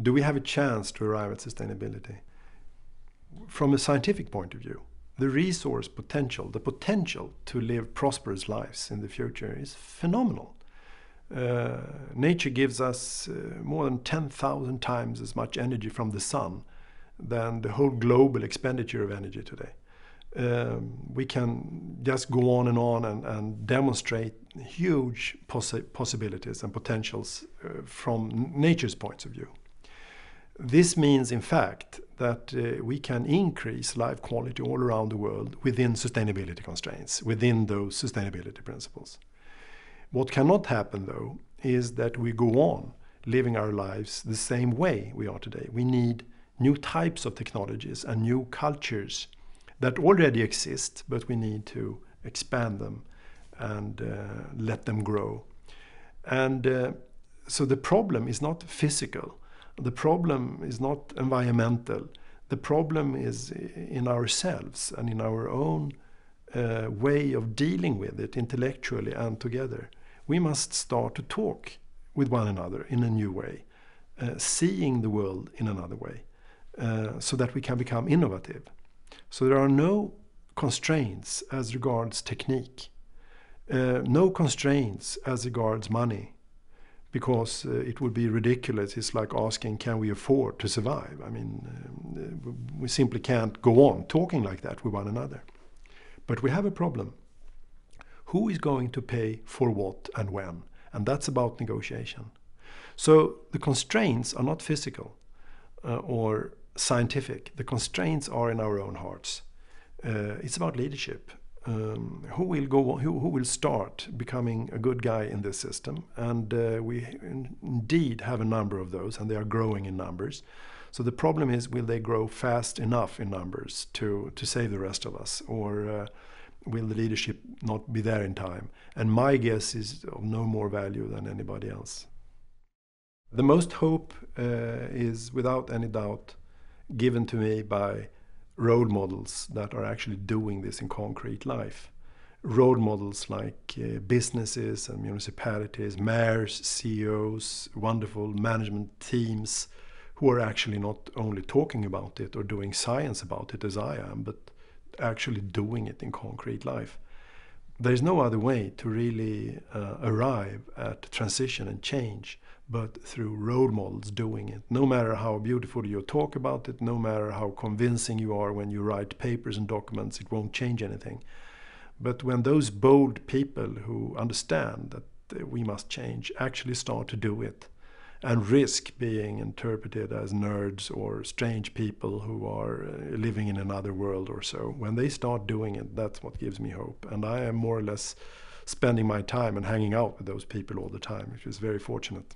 do we have a chance to arrive at sustainability? From a scientific point of view, the resource potential, the potential to live prosperous lives in the future is phenomenal. Nature gives us more than 10,000 times as much energy from the sun than the whole global expenditure of energy today. We can just go on and demonstrate huge possibilities and potentials from nature's point of view. This means, in fact, that we can increase life quality all around the world within sustainability constraints, within those sustainability principles. What cannot happen, though, is that we go on living our lives the same way we are today. We need new types of technologies and new cultures that already exist, but we need to expand them and let them grow. And so the problem is not physical. The problem is not environmental. The problem is in ourselves and in our own way of dealing with it intellectually and together. We must start to talk with one another in a new way, seeing the world in another way, so that we can become innovative. So there are no constraints as regards technique, no constraints as regards money, because it would be ridiculous. It's like asking, can we afford to survive? I mean, we simply can't go on talking like that with one another. But we have a problem. Who is going to pay for what and when? And that's about negotiation. So the constraints are not physical or scientific. The constraints are in our own hearts. It's about leadership. Who will start becoming a good guy in this system? And we indeed have a number of those, and they are growing in numbers. So the problem is, will they grow fast enough in numbers to save the rest of us? Or will the leadership not be there in time? And my guess is of no more value than anybody else. The most hope is, without any doubt, given to me by role models that are actually doing this in concrete life. Role models like businesses and municipalities, mayors, CEOs, wonderful management teams who are actually not only talking about it or doing science about it as I am, but actually doing it in concrete life. There's no other way to really arrive at transition and change but through role models doing it. No matter how beautiful you talk about it, no matter how convincing you are when you write papers and documents, it won't change anything. But when those bold people who understand that we must change actually start to do it and risk being interpreted as nerds or strange people who are living in another world or so, when they start doing it, that's what gives me hope. And I am more or less spending my time and hanging out with those people all the time, which is very fortunate.